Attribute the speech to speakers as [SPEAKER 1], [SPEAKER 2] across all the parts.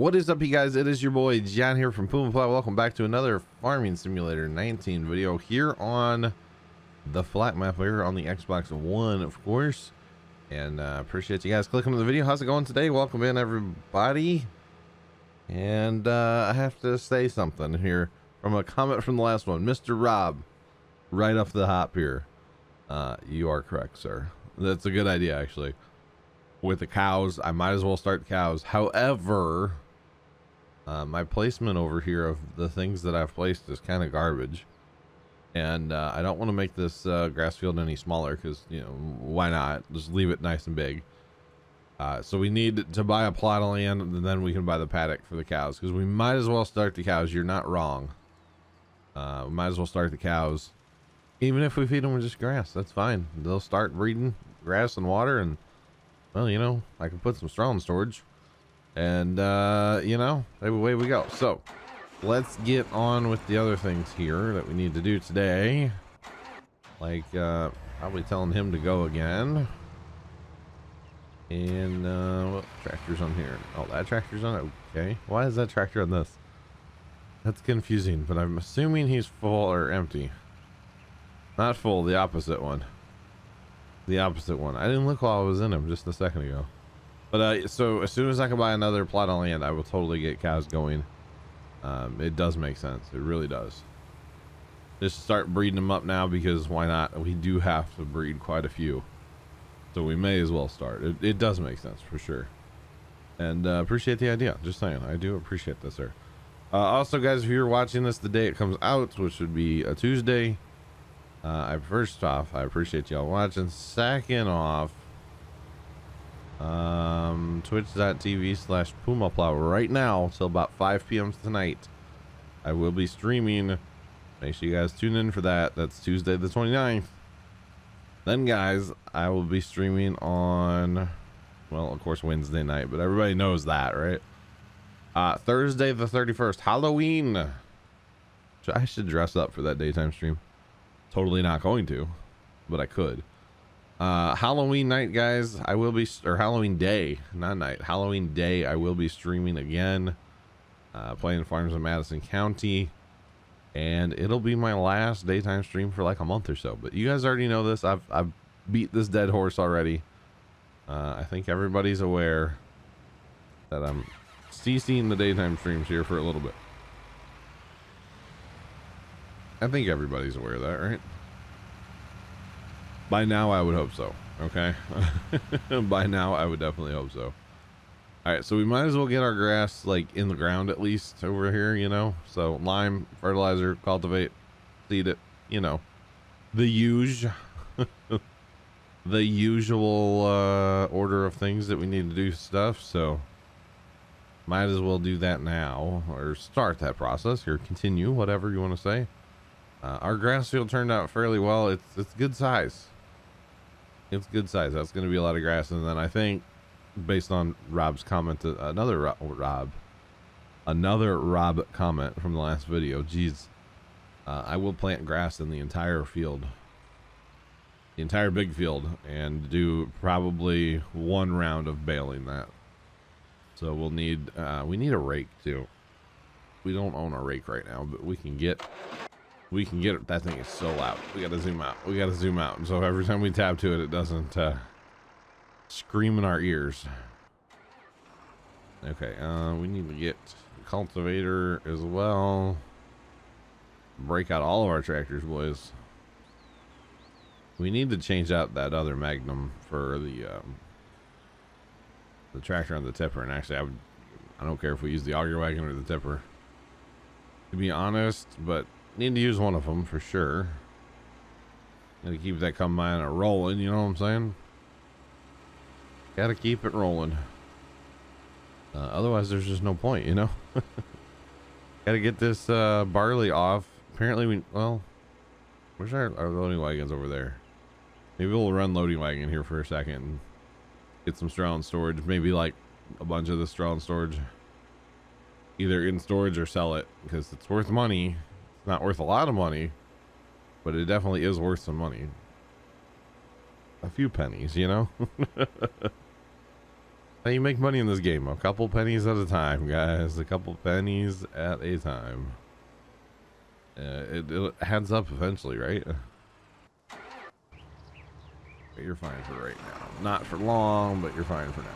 [SPEAKER 1] What is up, you guys? It is your boy John here from Puma Plow. Welcome back to another Farming Simulator 19 video here on the FLATMAP here on the Xbox One, of course. And appreciate you guys clicking on the video. How's it going today? Welcome in, everybody. And I have to say something here from a comment from the last one. Mr. Rob, right off the hop here. You are correct, sir. That's a good idea, actually. With the cows, I might as well start the cows. However, my placement over here of the things that I've placed is kind of garbage, and I don't want to make this grass field any smaller because, you know, why not just leave it nice and big. So we need to buy a plot of land, and then we can buy the paddock for the cows, because we might as well start the cows. You're not wrong. We might as well start the cows, even if we feed them with just grass. That's fine. They'll start breeding grass and water, and well, you know, I can put some straw in storage, and you know, away we go. So let's get on with the other things here that we need to do today, like probably telling him to go again. And what tractor's on here? Oh, that tractor's on it. Okay, why is that tractor on this? That's confusing, but I'm assuming he's full or empty. Not full, the opposite one. The opposite one. I didn't look while I was in him just a second ago. But so as soon as I can buy another plot of land, I will totally get cows going. It does make sense. It really does. Just start breeding them up now, because why not? We do have to breed quite a few, so we may as well start. It does make sense for sure. And appreciate the idea. Just saying, I do appreciate this, sir. Also, guys, if you're watching this the day it comes out, which would be a Tuesday, first off, I appreciate y'all watching. Second off, twitch.tv/PumaPlow right now till about 5 p.m. tonight. I will be streaming. Make sure you guys tune in for that. That's Tuesday the 29th. Then, guys, I will be streaming on, well, of course, Wednesday night, but everybody knows that, right? Thursday the 31st, Halloween. I should dress up for that daytime stream. Totally not going to, but I could. Halloween night, guys, I will be, or Halloween day, not night, Halloween day, I will be streaming again, playing farms in Madison County, and it'll be my last daytime stream for like a month or so. But you guys already know this. I've beat this dead horse already. I think everybody's aware that I'm ceasing the daytime streams here for a little bit. I think everybody's aware of that, right? By now, I would hope so. Okay. By now, I would definitely hope so. All right, so we might as well get our grass like in the ground at least over here, you know. So lime, fertilizer, cultivate, seed it, you know, the usual order of things that we need to do stuff. So might as well do that now, or start that process, or continue, whatever you want to say. Our grass field turned out fairly well. It's good size. It's good size. That's going to be a lot of grass. And then I think, based on Rob's comment, another Rob comment from the last video, geez, I will plant grass in the entire field, the entire big field, and do probably one round of baling that. So we'll need, we need a rake too. We don't own a rake right now, but we can get it. That thing is so loud. We gotta zoom out. We gotta zoom out. And so every time we tap to it, it doesn't scream in our ears. Okay, we need to get a cultivator as well. Break out all of our tractors, boys. We need to change out that other Magnum for the tractor on the tipper. And actually, I don't care if we use the auger wagon or the tipper, to be honest, but need to use one of them for sure. Gotta keep that combine rolling, you know what I'm saying? Gotta keep it rolling. Otherwise, there's just no point, you know? Gotta get this barley off. Apparently, well, where's our loading wagons over there? Maybe we'll run loading wagon here for a second and get some straw in storage. Maybe like a bunch of the straw in storage. Either in storage or sell it, because it's worth money. It's not worth a lot of money, but it definitely is worth some money. A few pennies, you know. How you make money in this game? A couple pennies at a time, guys. A couple pennies at a time. It adds up eventually, right? But you're fine for right now. Not for long, but you're fine for now.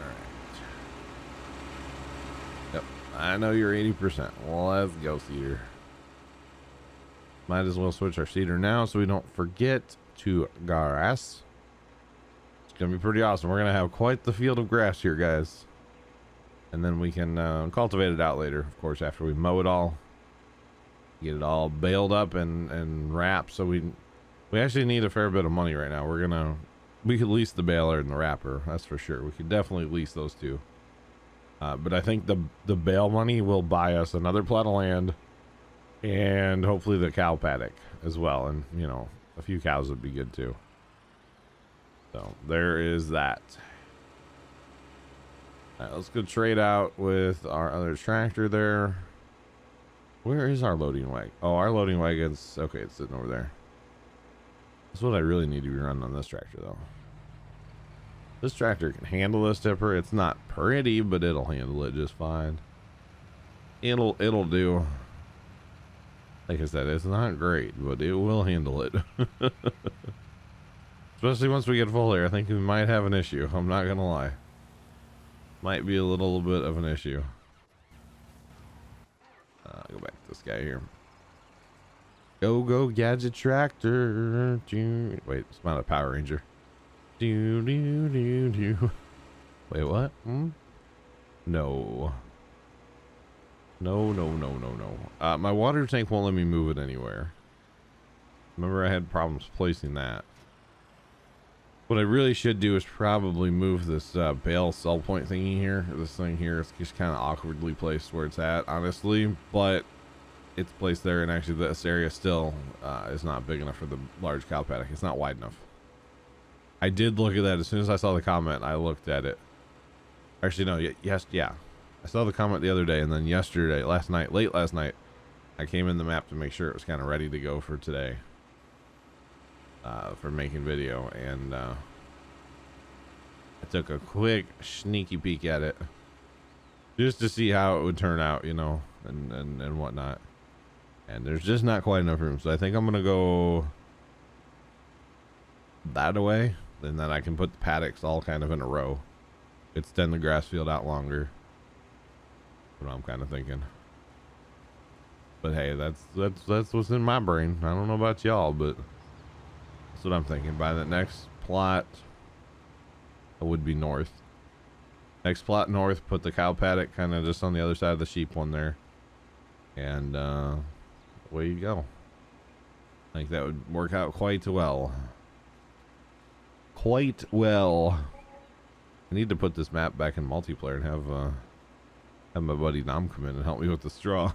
[SPEAKER 1] Alright. Yep. I know you're 80%. Well, let's go, Cedar. Might as well switch our Cedar now so we don't forget to grass. It's going to be pretty awesome. We're going to have quite the field of grass here, guys. And then we can cultivate it out later, of course, after we mow it all. Get it all baled up and wrapped. So we actually need a fair bit of money right now. We could lease the baler and the wrapper, that's for sure. We could definitely lease those two. But I think the bale money will buy us another plot of land and hopefully the cow paddock as well. And, you know, a few cows would be good too. So there is that. All right, let's go trade out with our other tractor there. Where is our loading wagon? Oh, our loading wagon's okay. It's sitting over there. That's what I really need to be running on this tractor, though. This tractor can handle this tipper. It's not pretty, but it'll handle it just fine. It'll do. Like I said, it's not great, but it will handle it. Especially once we get full here, I think we might have an issue. I'm not gonna lie. Might be a little bit of an issue. Go back to this guy here. Go gadget tractor. Wait, it's not a Power Ranger. Wait, what? No. No. My water tank won't let me move it anywhere. Remember, I had problems placing that. What I really should do is probably move this bale sell point thingy here. This thing here is just kind of awkwardly placed where it's at, honestly. But it's placed there, and actually this area still is not big enough for the large cow paddock. It's not wide enough. I did look at that as soon as I saw the comment. I looked at it. Actually, no. Yeah. I saw the comment the other day, and then yesterday, late last night, I came in the map to make sure it was kind of ready to go for today. For making video, and I took a quick sneaky peek at it just to see how it would turn out, you know, and whatnot. And there's just not quite enough room, so I think I'm gonna go that way, and then I can put the paddocks all kind of in a row, extend the grass field out longer. That's what I'm kind of thinking. But hey, that's what's in my brain. I don't know about y'all, but that's what I'm thinking. By the next plot, it would be north. Next plot north, put the cow paddock kind of just on the other side of the sheep one there. And away you go. I think that would work out quite well. Quite well. I need to put this map back in multiplayer and have my buddy Dom come in and help me with the straw.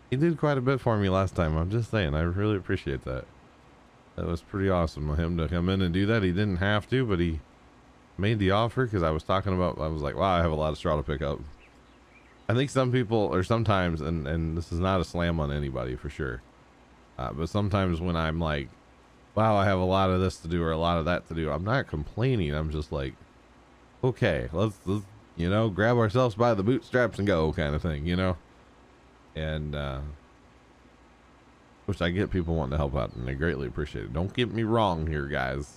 [SPEAKER 1] He did quite a bit for me last time. I'm just saying, I really appreciate that. That was pretty awesome of him to come in and do that. He didn't have to, but he made the offer because I was like, wow, I have a lot of straw to pick up. I think some people, or sometimes, and this is not a slam on anybody for sure, but sometimes when I'm like, wow, I have a lot of this to do or a lot of that to do, I'm not complaining. I'm just like, okay, let's you know, grab ourselves by the bootstraps and go kind of thing, you know? And which I get people wanting to help out, and I greatly appreciate it. Don't get me wrong here, guys.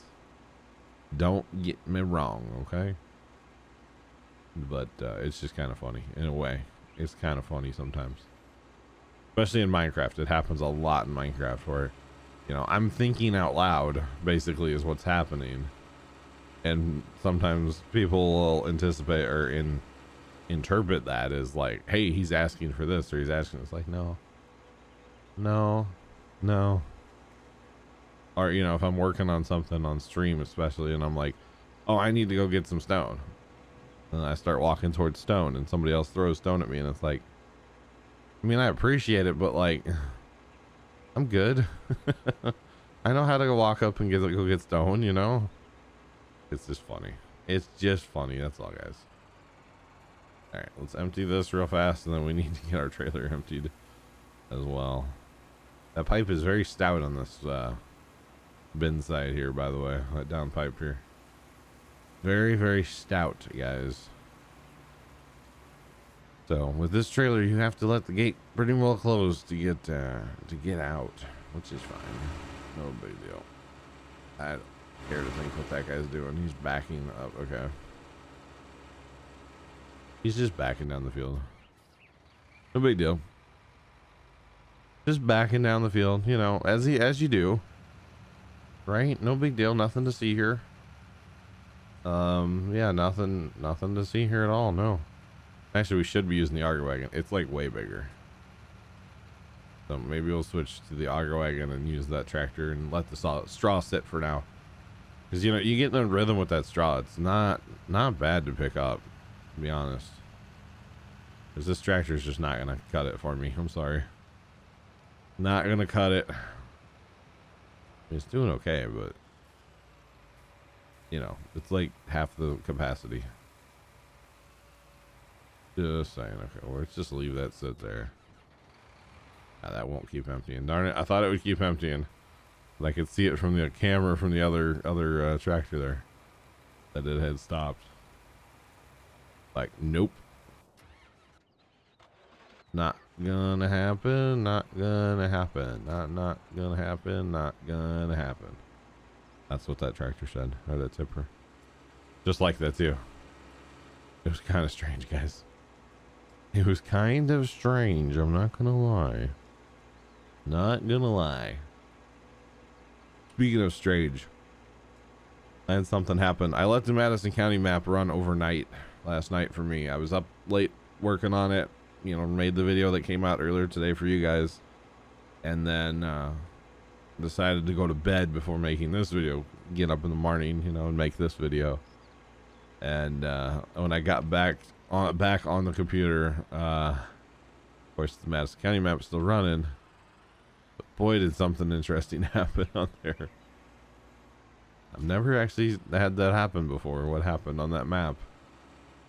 [SPEAKER 1] Don't get me wrong, okay? But it's just kind of funny in a way. It's kind of funny sometimes, especially in Minecraft. It happens a lot in Minecraft where, you know, I'm thinking out loud basically is what's happening, and sometimes people will anticipate or interpret that as like, hey, he's asking for this, or he's asking. It's like, no. Or, you know, if I'm working on something on stream especially, and I'm like, oh, I need to go get some stone, and I start walking towards stone, and somebody else throws stone at me, and it's like, I mean, I appreciate it, but like, I'm good. I know how to go walk up and go get stone, you know? It's just funny. It's just funny. That's all, guys. All right, let's empty this real fast, and then we need to get our trailer emptied as well. That pipe is very stout on this bin side here, by the way. That down pipe here. Very, very stout, guys. So with this trailer, you have to let the gate pretty well close to get out, which is fine. No big deal. I don't care to think what that guy's doing. He's backing up. Okay. He's just backing down the field. No big deal. Just backing down the field, you know, as you do. Right? No big deal. Nothing to see here. Yeah, nothing to see here at all. No. Actually, we should be using the auger wagon. It's like way bigger. So maybe we'll switch to the auger wagon and use that tractor and let the straw sit for now. Because, you know, you get in a rhythm with that straw. It's not bad to pick up, to be honest. Because this tractor is just not going to cut it for me. I'm sorry. Not going to cut it. It's doing okay, but, you know, it's like half the capacity. Just saying. Okay, well, let's just leave that sit there. That won't keep emptying. Darn it. I thought it would keep emptying. But I could see it from the camera from the other tractor there. That it had stopped. Like, nope. Not gonna happen. Not gonna happen. Not gonna happen. Not gonna happen. That's what that tractor said. Or that tipper. Just like that too. It was kind of strange, guys. It was kind of strange. I'm not gonna lie. Not gonna lie. Speaking of strange, I had something happen. I let the Madison County map run overnight last night for me. I was up late working on it. You know, made the video that came out earlier today for you guys. And then decided to go to bed before making this video. Get up in the morning, you know, and make this video. And when I got back on the computer, of course the Madison County map is still running. But boy, did something interesting happen on there. I've never actually had that happen before. What happened on that map?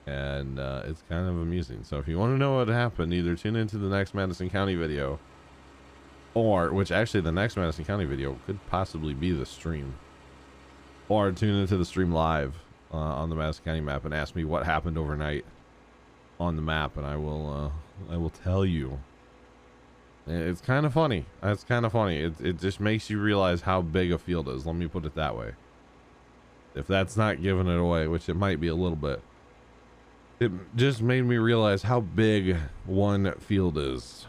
[SPEAKER 1] And it's kind of amusing. So if you want to know what happened, either tune into the next Madison County video, or which actually the next Madison County video could possibly be the stream, or tune into the stream live on the Madison County map and ask me what happened overnight on the map, and I will tell you. It's kind of funny. It's kind of funny. It just makes you realize how big a field is. Let me put it that way. If that's not giving it away, which it might be a little bit. It just made me realize how big one field is.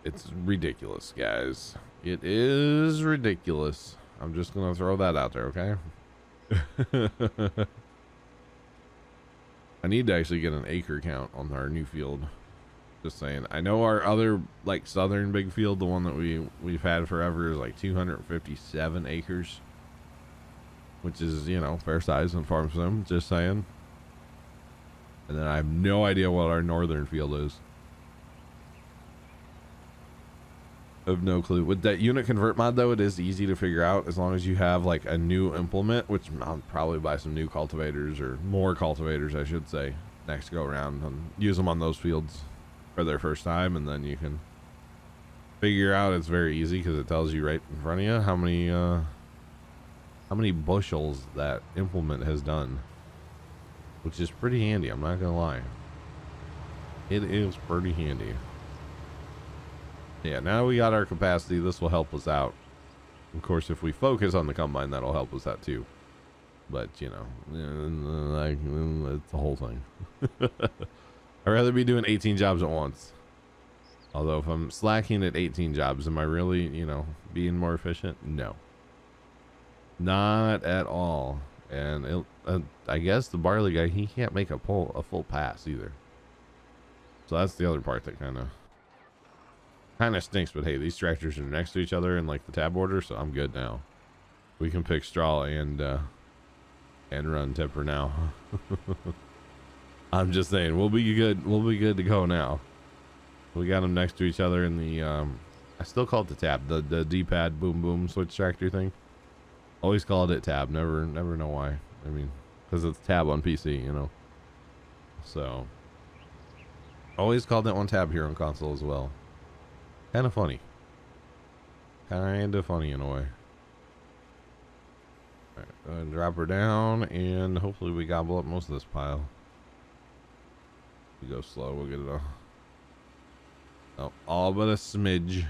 [SPEAKER 1] It's ridiculous, guys. It is ridiculous. I'm just gonna throw that out there, okay? I need to actually get an acre count on our new field. Just saying. I know our other, like, southern big field, the one that we've had forever, is like 257 acres, which is, you know, fair size in farm sim. Just saying. And then I have no idea what our northern field is. I have no clue. With that unit convert mod, though, it is easy to figure out as long as you have like a new implement, which I'll probably buy some new cultivators, or more cultivators, I should say, next go around, and use them on those fields for their first time, and then you can figure out. It's very easy because it tells you right in front of you how many bushels that implement has done, which is pretty handy. I'm not gonna lie. It is pretty handy. Yeah, now we got our capacity. This will help us out. Of course, if we focus on the combine, that'll help us out too. But, you know, it's the whole thing. I'd rather be doing 18 jobs at once. Although if I'm slacking at 18 jobs, am I really, you know, being more efficient? No. Not at all. And I guess the barley guy, he can't make a full pass either. So that's the other part that kind of stinks. But hey, these tractors are next to each other in like the tab order, so I'm good now. We can pick straw and run tipper now. I'm just saying, we'll be good. We'll be good to go now. We got them next to each other in the I still call it the tab, the D-pad boom boom switch tractor thing. Always called it tab. Never know why. I mean, because it's tab on PC, you know. So always called that one tab here on console as well. Kind of funny. Kind of funny in a way. Drop her down, and hopefully we gobble up most of this pile. We go slow, we'll get it all. Oh, all but a smidge.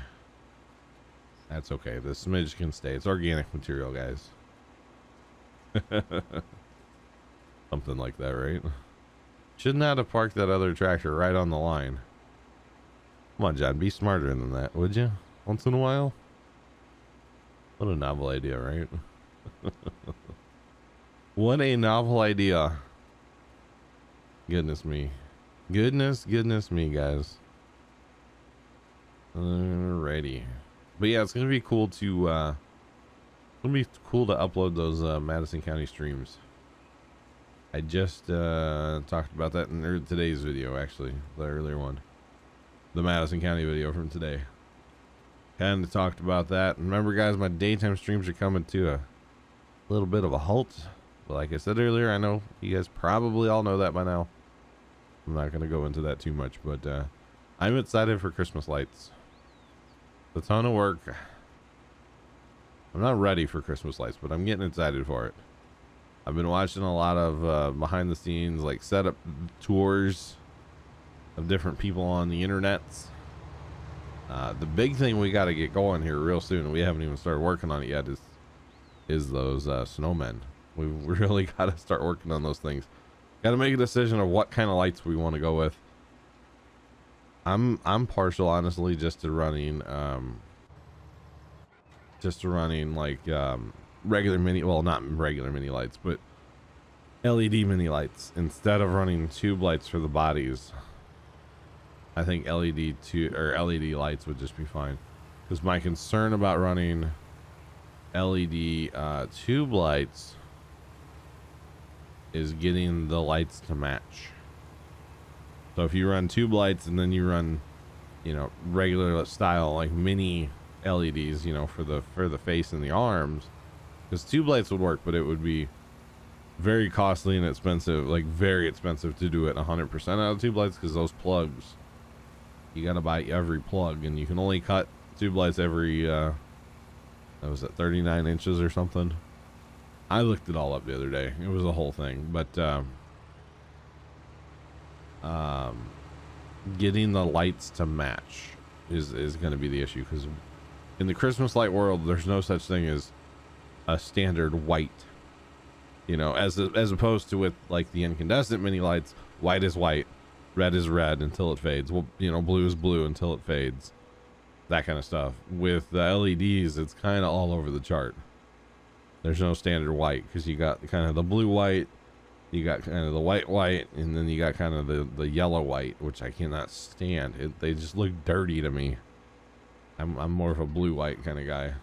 [SPEAKER 1] That's okay. The smidge can stay. It's organic material, guys. Something like that, right? Should not have parked that other tractor right on the line. Come on, John. Be smarter than that, would you? Once in a while? What a novel idea, right? What a novel idea. Goodness me. Goodness me, guys. Alrighty. But yeah, it's gonna be cool to upload those Madison County streams. I just talked about that in today's video, actually, the earlier one, the Madison County video from today. Kind of talked about that. And remember, guys, my daytime streams are coming to a little bit of a halt. But like I said earlier, I know you guys probably all know that by now. I'm not going to go into that too much, but I'm excited for Christmas lights. It's a ton of work. I'm not ready for Christmas lights, but I'm getting excited for it. I've been watching a lot of behind the scenes, like setup tours of different people on the internets. The big thing we got to get going here real soon, and we haven't even started working on it yet, is those snowmen. We really got to start working on those things. Got to make a decision of what kind of lights we want to go with. I'm partial, honestly, just to running like regular mini, well, not regular mini lights, but LED mini lights instead of running tube lights for the bodies. I think LED lights would just be fine, because my concern about running LED tube lights is getting the lights to match. So if you run tube lights and then you run, you know, regular style like mini LEDs, you know, for the face and the arms, because tube lights would work, but it would be very costly and expensive, like very expensive to do it 100% out of tube lights, because those plugs, you got to buy every plug, and you can only cut tube lights every that was at 39 inches or something. I looked it all up the other day. It was a whole thing, but getting the lights to match is going to be the issue, because in the Christmas light world, there's no such thing as a standard white, you know, as opposed to with like the incandescent mini lights. White is white, red is red until it fades. Well, you know, blue is blue until it fades. That kind of stuff. With the LEDs, it's kind of all over the chart. There's no standard white, because you got kind of the blue white, you got kind of the white, and then you got kind of the yellow white, which I cannot stand. They just look dirty to me. I'm more of a blue white kind of guy,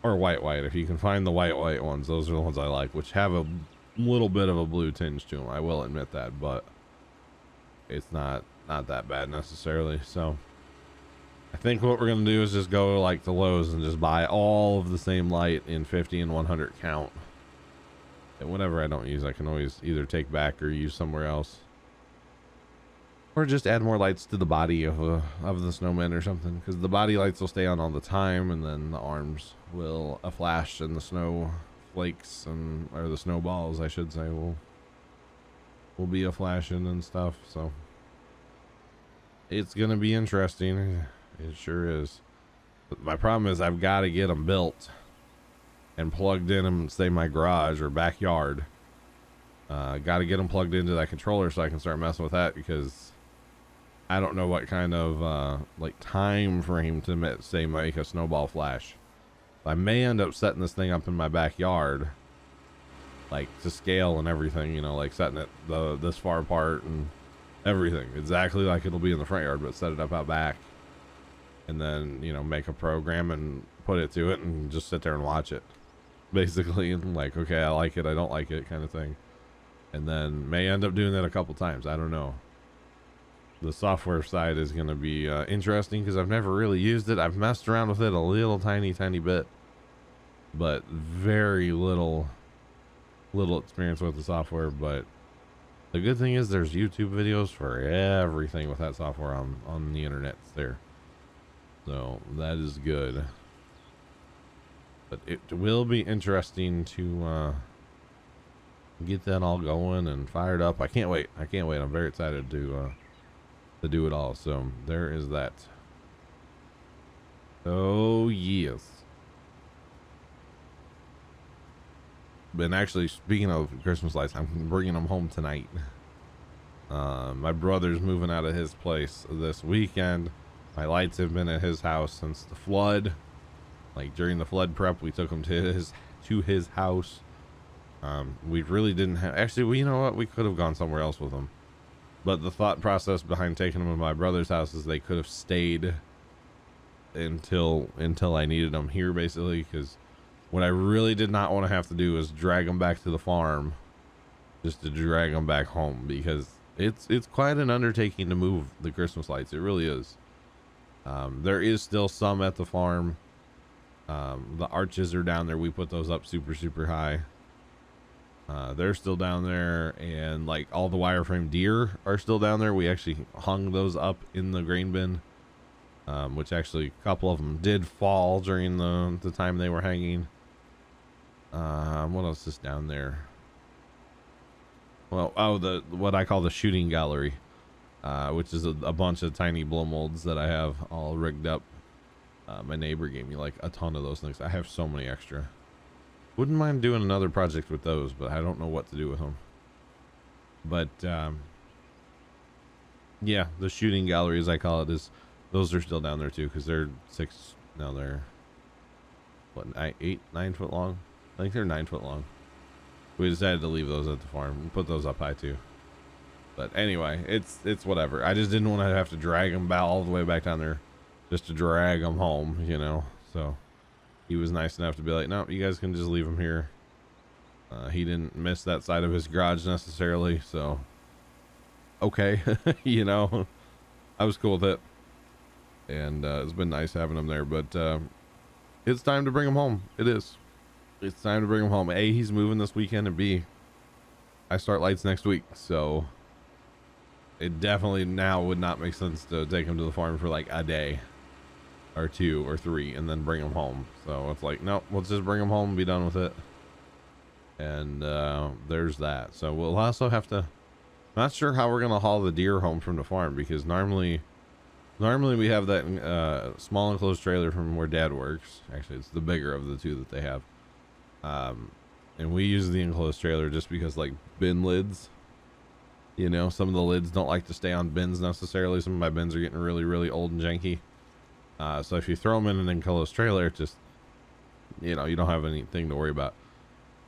[SPEAKER 1] or white. If you can find the white ones, those are the ones I like, which have a little bit of a blue tinge to them. I will admit that, but it's not that bad necessarily. So I think what we're gonna do is just go like to Lowe's and just buy all of the same light in 50 and 100 count. And whatever I don't use, I can always either take back or use somewhere else, or just add more lights to the body of the snowman or something, because the body lights will stay on all the time, and then the arms will flash, and the snow flakes or the snowballs, I should say, will be a flashing and stuff. So it's gonna be interesting. It sure is. But my problem is I've got to get them built and plugged in say my garage or backyard. Got to get them plugged into that controller so I can start messing with that, because I don't know what kind of like time frame to make a snowball flash. I may end up setting this thing up in my backyard, like to scale and everything, you know, like setting it this far apart and everything exactly like it'll be in the front yard, but set it up out back, and then, you know, make a program and put it to it and just sit there and watch it, basically, and like, okay, I like it, I don't like it kind of thing. And then may end up doing that a couple times. I don't know. The software side is going to be interesting, because I've never really used it. I've messed around with it a little tiny bit, but very little experience with the software. But the good thing is there's YouTube videos for everything with that software on the internet there. So that is good. But it will be interesting to get that all going and fired up. I can't wait. I can't wait. I'm very excited to do it all. So there is that. Oh yes. And actually, speaking of Christmas lights, I'm bringing them home tonight. My brother's moving out of his place this weekend. My lights have been at his house since the flood. Like during the flood prep, we took them to his house. We really didn't have, actually, well, you know what? We could have gone somewhere else with them. But the thought process behind taking them to my brother's house is they could have stayed until I needed them here, basically, because what I really did not want to have to do is drag them back to the farm just to drag them back home, because it's quite an undertaking to move the Christmas lights. It really is. There is still some at the farm. The arches are down there. We put those up super high. They're still down there, and like all the wireframe deer are still down there. We actually hung those up in the grain bin, which actually a couple of them did fall during the time they were hanging. What else is down there? Well, what I call the shooting gallery, which is a bunch of tiny blow molds that I have all rigged up. My neighbor gave me like a ton of those things. I have so many extra. Wouldn't mind doing another project with those, but I don't know what to do with them. But yeah, the shooting gallery, as I call it, those are still down there too, because they're they're what, 9 foot long. I think they're 9 foot long. We decided to leave those at the farm and put those up high too. But anyway, it's whatever. I just didn't want to have to drag them all the way back down there just to drag them home, you know. So he was nice enough to be like, no, you guys can just leave them here. He didn't miss that side of his garage necessarily, so okay. You know, I was cool with it, and it's been nice having them there. But it's time to bring them home. It's time to bring him home. A, he's moving this weekend, and B, I start lights next week, so it definitely now would not make sense to take him to the farm for like a day or 2 or 3 and then bring him home. So it's like, no, let's just bring him home and be done with it. And there's that. So we'll also have to, not sure how we're gonna haul the deer home from the farm, because normally we have that small enclosed trailer from where Dad works. Actually, it's the bigger of the two that they have. And we use the enclosed trailer just because, like, bin lids, you know, some of the lids don't like to stay on bins necessarily. Some of my bins are getting really old and janky. So if you throw them in an enclosed trailer, just, you know, you don't have anything to worry about.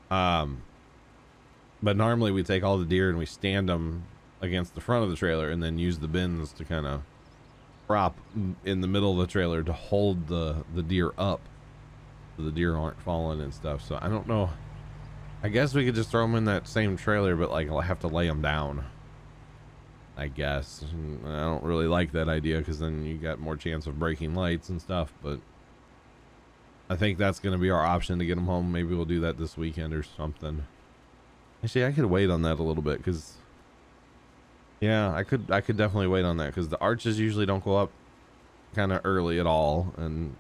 [SPEAKER 1] But normally we take all the deer and we stand them against the front of the trailer and then use the bins to kind of prop in the middle of the trailer to hold the deer up, so the deer aren't falling and stuff. So I don't know. I guess we could just throw them in that same trailer, but like I'll have to lay them down, I guess. I don't really like that idea, because then you got more chance of breaking lights and stuff. But I think that's going to be our option to get them home. Maybe we'll do that this weekend or something. Actually, I could wait on that a little bit, because yeah, I could definitely wait on that, because the arches usually don't go up kind of early at all, and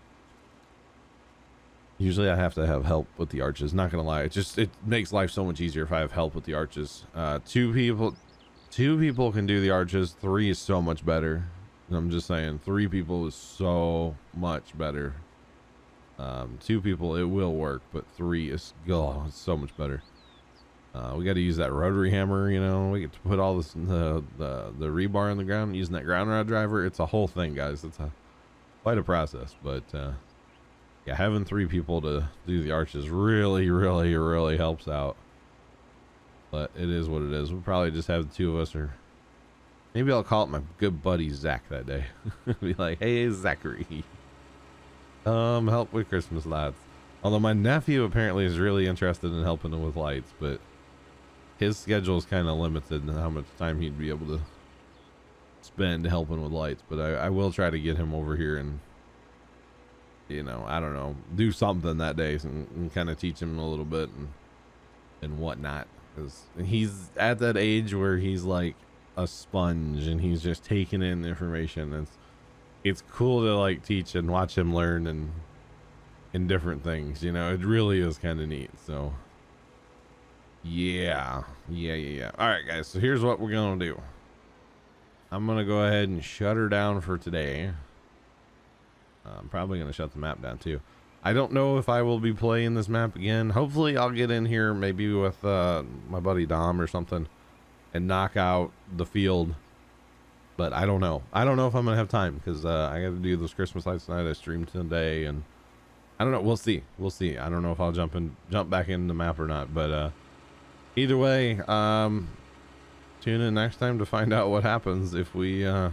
[SPEAKER 1] usually I have to have help with the arches. Not gonna lie, it makes life so much easier if I have help with the arches. Two people can do the arches. 3 is so much better. I'm just saying, 3 people is so much better. 2 people, it will work, but 3 is, oh, it's so much better. We got to use that rotary hammer, you know. We get to put all this the rebar in the ground using that ground rod driver. It's a whole thing, guys. It's quite a process, but yeah, having 3 people to do the arches really helps out. But it is what it is. We'll probably just have the 2 of us, or maybe I'll call it my good buddy Zach that day. Be like, hey Zachary, help with Christmas lights. Although my nephew apparently is really interested in helping him with lights, but his schedule is kind of limited in how much time he'd be able to spend helping with lights. But I will try to get him over here and, you know, I don't know, do something that day and kind of teach him a little bit and whatnot. Because he's at that age where he's like a sponge and he's just taking in information. It's cool to like teach and watch him learn, and in different things. You know, it really is kind of neat. So yeah. All right, guys. So here's what we're going to do. I'm going to go ahead and shut her down for today. I'm probably going to shut the map down too. I don't know if I will be playing this map again. Hopefully I'll get in here maybe with my buddy Dom or something and knock out the field. But I don't know. I don't know if I'm going to have time because I got to do those Christmas lights tonight. I streamed today and I don't know. We'll see. We'll see. I don't know if I'll jump back in the map or not. But either way, tune in next time to find out what happens if we, you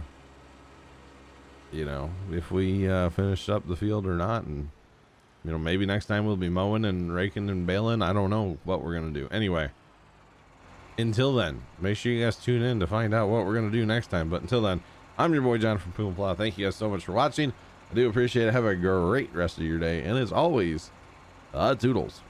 [SPEAKER 1] know, if we finish up the field or not. And, you know, maybe next time we'll be mowing and raking and baling. I don't know what we're going to do. Anyway, until then, make sure you guys tune in to find out what we're going to do next time. But until then, I'm your boy John from Puma Plow. Thank you guys so much for watching. I do appreciate it. Have a great rest of your day. And as always, toodles.